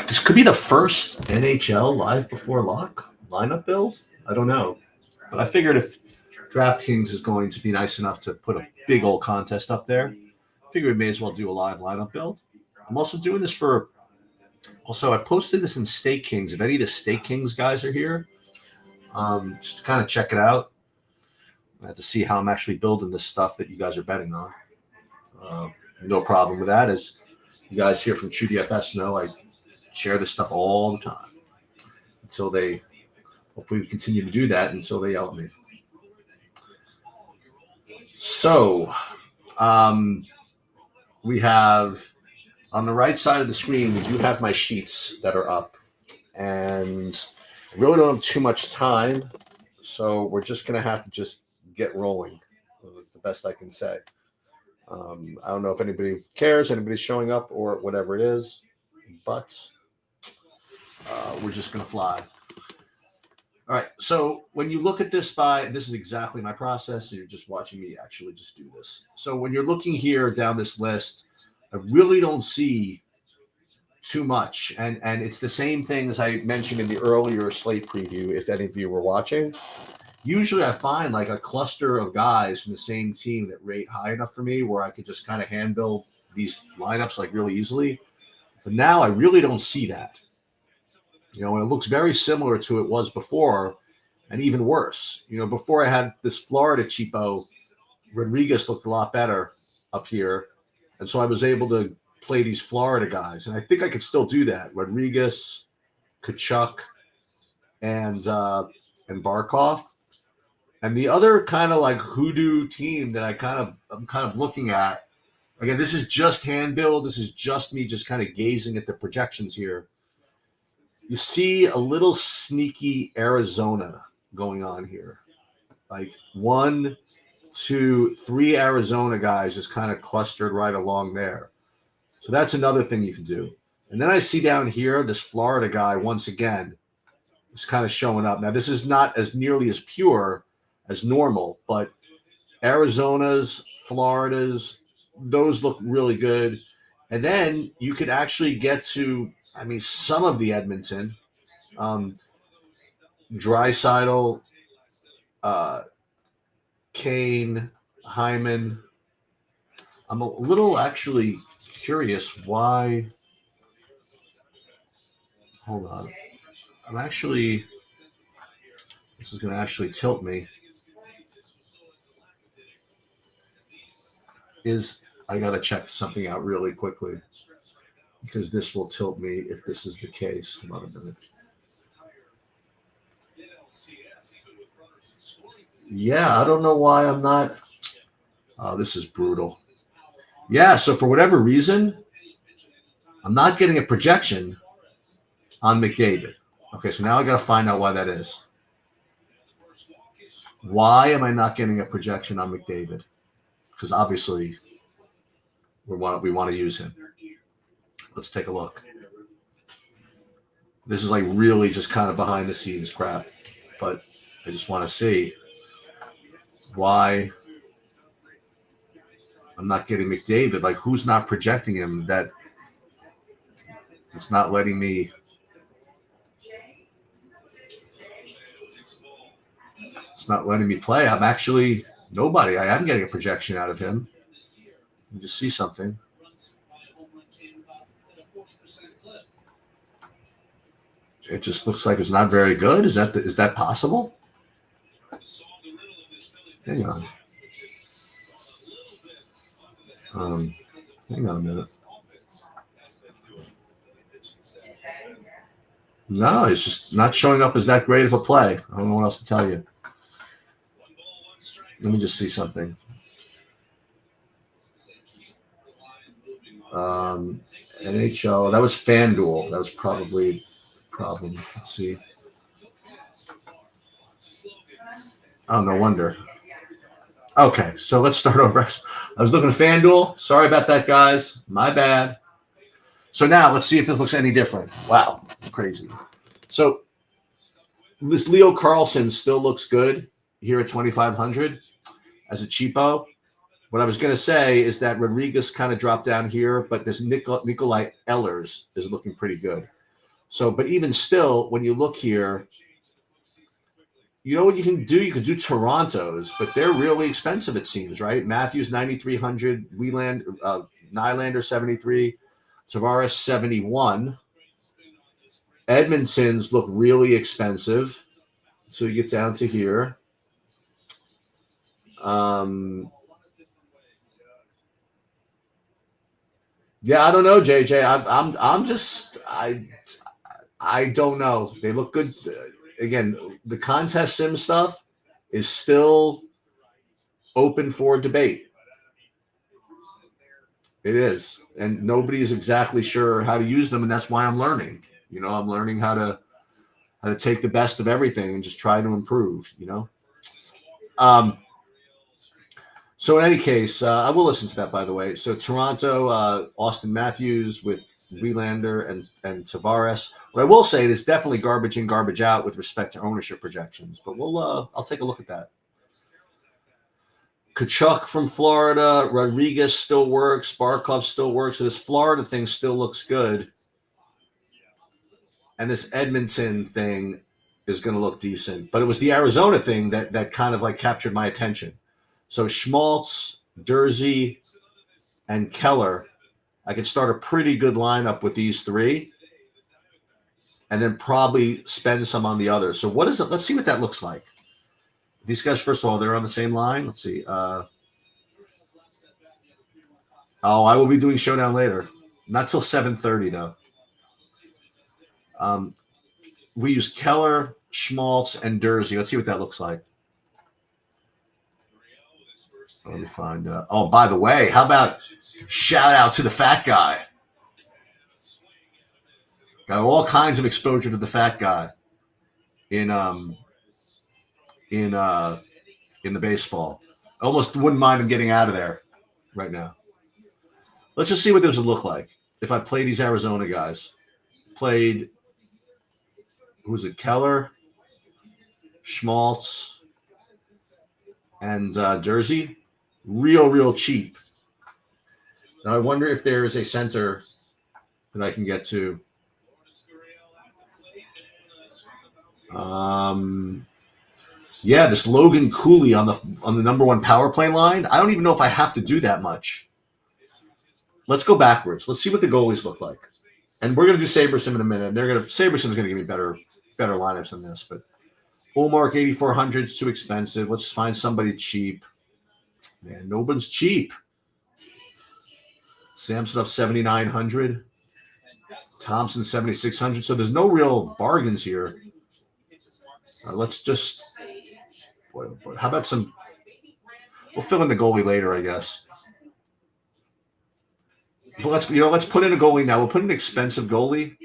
This could be the first NHL live before lock lineup build. I don't know, but I figured if DraftKings is going to be nice enough to put a big old contest up there, I figured we may as well do a live lineup build. I'm also doing this for. Also, I posted this in Stake Kings. If any of the Stake Kings guys are here, just to kind of check it out. I have to see how I'm actually building this stuff that you guys are betting on. No problem with that. As you guys here from TrueDFS know, I share this stuff all the time until they. Hopefully, we continue to do that until they yell at me. So, we have on the right side of the screen, we do have my sheets that are up, and I really don't have too much time, so we're just going to have to just get rolling. That's the best I can say. I don't know if anybody cares, anybody's showing up or whatever it is, but we're just going to fly. All right, so when you look at this this is exactly my process, so you're just watching me actually just do this. So when you're looking here down this list, I really don't see too much, and it's the same thing as I mentioned in the earlier slate preview, if any of you were watching. Usually I find like a cluster of guys from the same team that rate high enough for me where I could just kind of hand build these lineups like really easily. But now I really don't see that. You know, and it looks very similar to it was before, and even worse. You know, before I had this Florida cheapo, Rodriguez looked a lot better up here. And so I was able to play these Florida guys. And I think I could still do that. Rodriguez, Kachuk, and Barkov. And the other kind of like hoodoo team that I'm kind of looking at. Again, this is just hand build. This is just me just kind of gazing at the projections here. You see a little sneaky Arizona going on here. Like 1, 2, 3 Arizona guys just kind of clustered right along there. So that's another thing you can do. And then I see down here this Florida guy once again is kind of showing up. Now, this is not as nearly as pure as normal, but Arizona's, Florida's, those look really good. And then you could actually get to, I mean, some of the Edmonton, Draisaitl, Kane, Hyman. I'm a little actually curious why. Hold on. This is going to actually tilt me. I got to check something out really quickly because this will tilt me if this is the case. Hold on a minute. Yeah, I don't know why I'm not. Oh, this is brutal. Yeah, so for whatever reason, I'm not getting a projection on McDavid. Okay, so now I got to find out why that is. Why am I not getting a projection on McDavid? Because obviously we want to use him. Let's take a look. This is like really just kind of behind the scenes crap, but I just want to see why I'm not getting McDavid. Like, who's not projecting him that it's not letting me. It's not letting me play. I'm actually nobody. I am getting a projection out of him. Let me just see something. It just looks like it's not very good. Is that possible? Hang on. Hang on a minute. No, it's just not showing up as that great of a play. I don't know what else to tell you. Let me just see something. NHL. That was FanDuel. That was probably the problem. Let's see. Oh, no wonder. Okay, so let's start over. I was looking at FanDuel. Sorry about that, guys. My bad. So now let's see if this looks any different. Wow, crazy. So this Leo Carlson still looks good here at 2,500 as a cheapo. What I was going to say is that Rodriguez kind of dropped down here, but this Nikolai Ehlers is looking pretty good. So, but even still, when you look here, you know what you can do? You can do Toronto's, but they're really expensive, it seems, right? Matthews 9,300, Nylander 73, Tavares 71. Edmonton's look really expensive. So you get down to here. Yeah, I don't know, JJ. I don't know. They look good. Again, the contest sim stuff is still open for debate. It is, and nobody is exactly sure how to use them, and that's why I'm learning. You know, I'm learning how to take the best of everything and just try to improve. You know. So in any case, I will listen to that, by the way. So Toronto, Austin Matthews with Wielander and Tavares. What I will say is definitely garbage in, garbage out with respect to ownership projections. But I'll take a look at that. Tkachuk from Florida, Rodriguez still works, Barkov still works. So this Florida thing still looks good. And this Edmonton thing is going to look decent. But it was the Arizona thing that kind of like captured my attention. So Schmaltz, Durzi, and Keller, I could start a pretty good lineup with these three, and then probably spend some on the others. So what is it? Let's see what that looks like. These guys, first of all, they're on the same line. Let's see. I will be doing Showdown later. Not till 7:30 though. We use Keller, Schmaltz, and Durzi. Let's see what that looks like. Let me find. By the way, how about shout out to the fat guy? Got all kinds of exposure to the fat guy in the baseball. Almost wouldn't mind him getting out of there right now. Let's just see what this would look like if I play these Arizona guys. Played, who was it? Keller, Schmaltz, and Durzi. Real cheap. Now I wonder if there is a center that I can get to. Yeah, this Logan Cooley on the number one power play line. I don't even know if I have to do that much. Let's go backwards. Let's see what the goalies look like. And we're going to do Sabersim in a minute. Saberson's going to give me better lineups than this. But Ullmark 8,400 is too expensive. Let's find somebody cheap. Man, no one's cheap. Samsonov 7,900. Thompson 7,600. So there's no real bargains here. Let's just. Boy. How about some? We'll fill in the goalie later, I guess. But let's put in a goalie now. We'll put in an expensive goalie,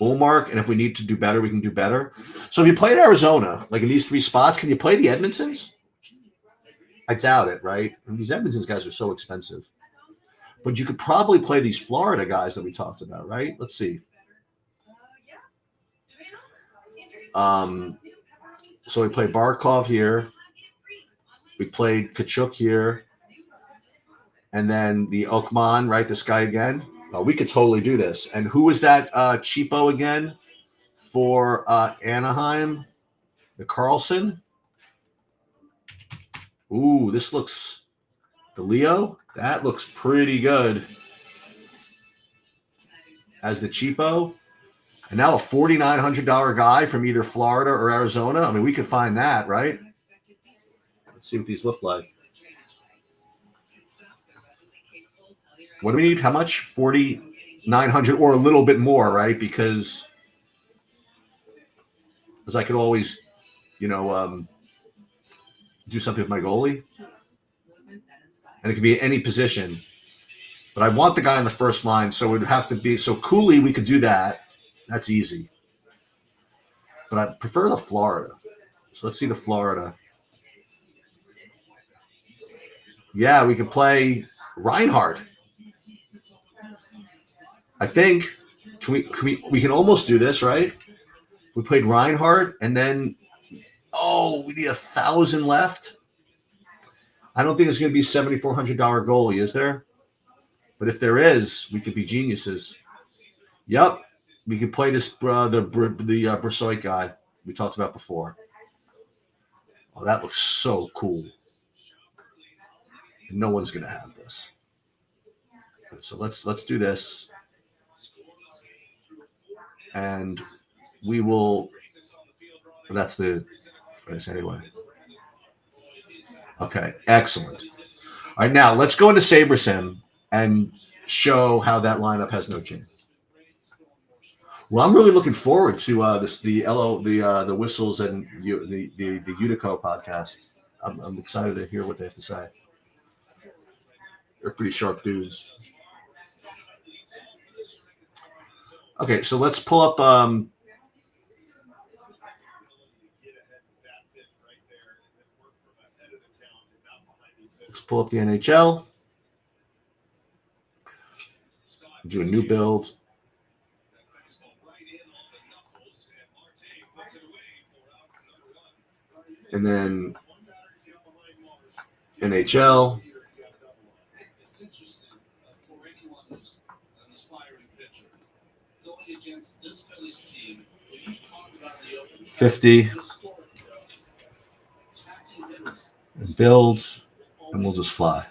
Ullmark, and if we need to do better, we can do better. So if you played Arizona, like in these three spots, can you play the Edmontons? I doubt it, right? And these Edmonton guys are so expensive. But you could probably play these Florida guys that we talked about, right? Let's see. So we played Barkov here. We played Tkachuk here. And then the Oakman, right? This guy again. We could totally do this. And who was that cheapo again for Anaheim? The Carlson. Ooh, this looks the Leo. That looks pretty good as the cheapo. And now a $4,900 guy from either Florida or Arizona. I mean, we could find that, right? Let's see what these look like. What do we need? How much? 4,900 or a little bit more, right? Because I could always, do something with my goalie. And it could be any position. But I want the guy on the first line, so it would have to be. So Cooley, we could do that. That's easy. But I prefer the Florida. So let's see the Florida. Yeah, we could play Reinhardt. I think we can almost do this, right? We played Reinhardt, and then we need 1,000 left. I don't think there's going to be a $7,400 goalie, is there? But if there is, we could be geniuses. Yep, we could play this the Brassoi guy we talked about before. Oh, that looks so cool. No one's going to have this. So let's do this, and we will. That's the phrase anyway. Okay, excellent. All right, now let's go into SaberSim and show how that lineup has no chance. Well, I'm really looking forward to the Whistles and the Utico podcast. I'm excited to hear what they have to say. They're pretty sharp dudes. Okay, so let's pull up. Let's pull up the NHL. Do a new build. And then NHL. $50. And build. And we'll just fly.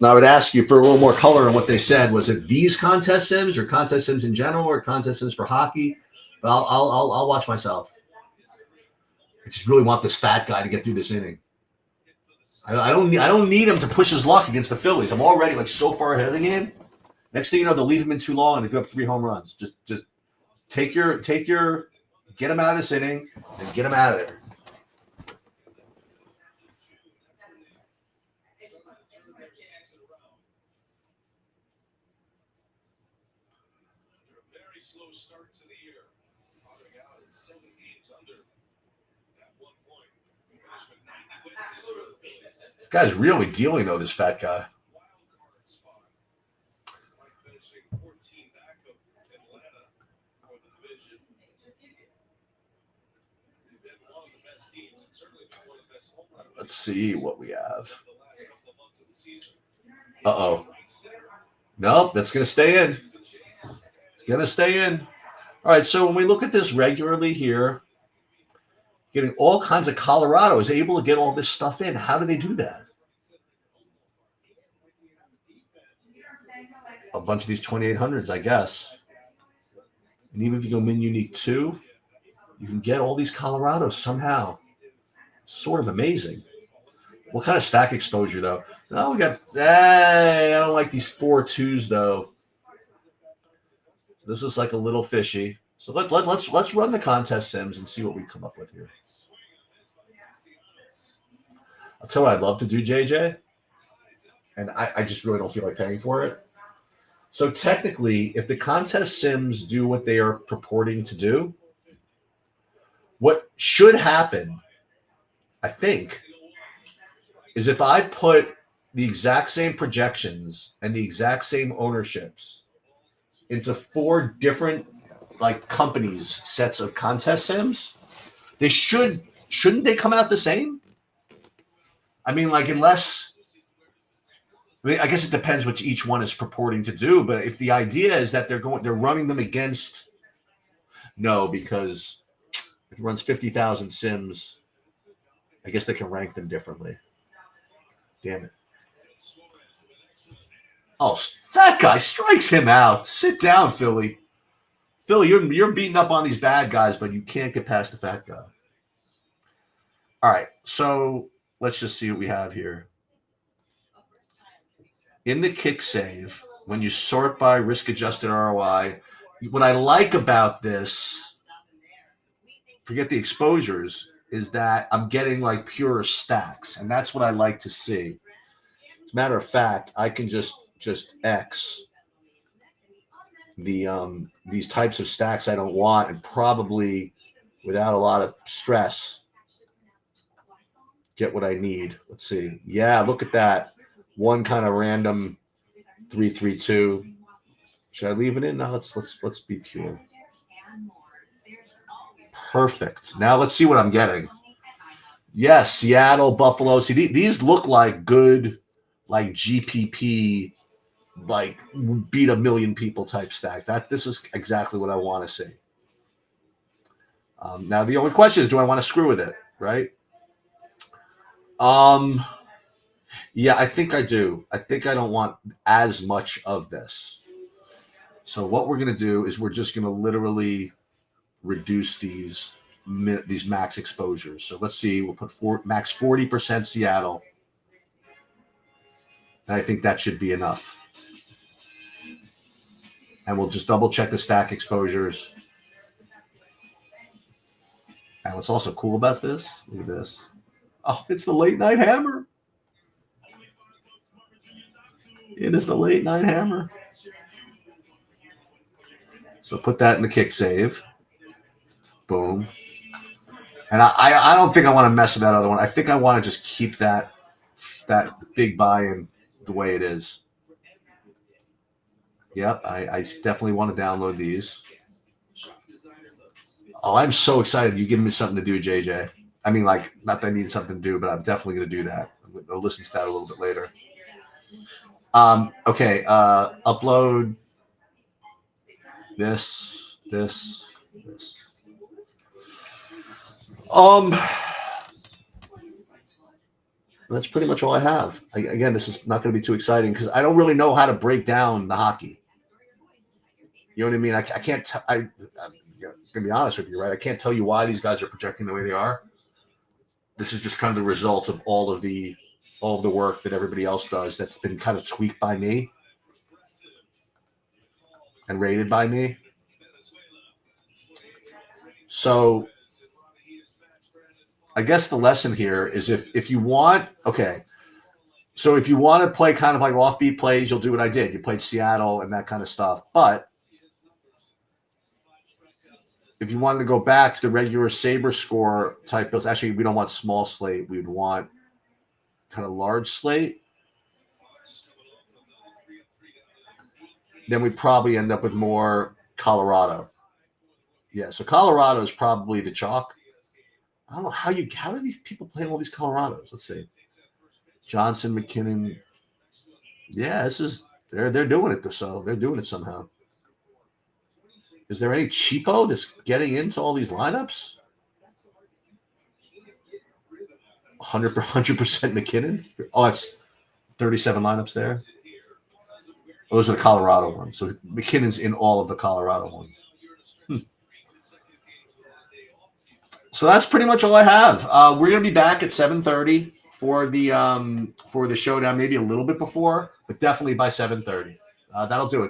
Now I would ask you for a little more color on what they said. Was it these contest sims, or contest sims in general, or contest sims for hockey? But I'll watch myself. I just really want this fat guy to get through this inning. I don't need him to push his luck against the Phillies. I'm already like so far ahead of the game. Next thing you know, they'll leave him in too long and they give up 3 home runs. Just take your get him out of this inning and get him out of there. This guy's really dealing, though, this fat guy. Let's see what we have. Uh-oh. Nope, that's going to stay in. It's going to stay in. All right, so when we look at this regularly here, getting all kinds of Colorado is able to get all this stuff in. How do they do that? A bunch of these 2800s, I guess. And even if you go min unique 2, you can get all these Colorados somehow. Sort of amazing. What kind of stack exposure, though? No, we got. Hey, I don't like these 4-2s, though. This is like a little fishy. So let's run the contest sims and see what we come up with here. I'll tell you what I'd love to do, JJ. And I just really don't feel like paying for it. So technically, if the contest sims do what they are purporting to do, what should happen, I think, is if I put the exact same projections and the exact same ownerships into 4 different companies sets of contest sims, they shouldn't they come out the same? I mean, unless I guess it depends what each one is purporting to do, but if the idea is that they're running them against, no, because if it runs 50,000 sims, I guess they can rank them differently. Damn it. Oh, that guy strikes him out. Sit down, Philly. Philly, you're beating up on these bad guys, but you can't get past the fat guy. All right, so let's just see what we have here. In the kick save, when you sort by risk-adjusted ROI, what I like about this, forget the exposures, is that I'm getting pure stacks, and that's what I like to see. As a matter of fact, I can just X the these types of stacks I don't want, and probably without a lot of stress get what I need. Let's see. Yeah, look at that. One kind of random 3-3-2. Should I leave it in? No, let's be pure. Perfect. Now let's see what I'm getting. Yes, Seattle, Buffalo. See, these look like good, like GPP, like beat a million people type stacks. This is exactly what I want to see. Now the only question is, do I want to screw with it? Right? Yeah, I think I do. I think I don't want as much of this. So what we're gonna do is we're just gonna literally reduce these max exposures. So let's see, we'll put max 40% Seattle. And I think that should be enough. And we'll just double check the stack exposures. And what's also cool about this, look at this. Oh, it's the late night hammer. It is the late night hammer. So put that in the kick save. Boom. And I don't think I want to mess with that other one. I think I want to just keep that big buy-in the way it is. Yep, I definitely want to download these. Oh, I'm so excited. You're giving me something to do, JJ. I mean, like, not that I need something to do, but I'm definitely going to do that. I'll listen to that a little bit later. Okay, upload this. That's pretty much all I have. Again, this is not going to be too exciting because I don't really know how to break down the hockey. You know what I mean? I can't. I'm going to be honest with you, right? I can't tell you why these guys are projecting the way they are. This is just kind of the results of all of the work that everybody else does that's been kind of tweaked by me and rated by me. So I guess the lesson here is if you want, okay, so if you want to play kind of like offbeat plays, you'll do what I did. You played Seattle and that kind of stuff. But if you wanted to go back to the regular Saber score type builds, actually, we don't want small slate. We'd want kind of large slate. Then we probably end up with more Colorado. Yeah, so Colorado is probably the chalk. I don't know how do these people play all these Colorados? Let's see. Johnson, McKinnon. Yeah, they're doing it. So they're doing it somehow. Is there any cheapo that's getting into all these lineups? 100% McKinnon. Oh, it's 37 lineups there. Those are the Colorado ones. So McKinnon's in all of the Colorado ones. So that's pretty much all I have. We're gonna be back at 7:30 for the showdown, maybe a little bit before, but definitely by 7:30. That'll do it.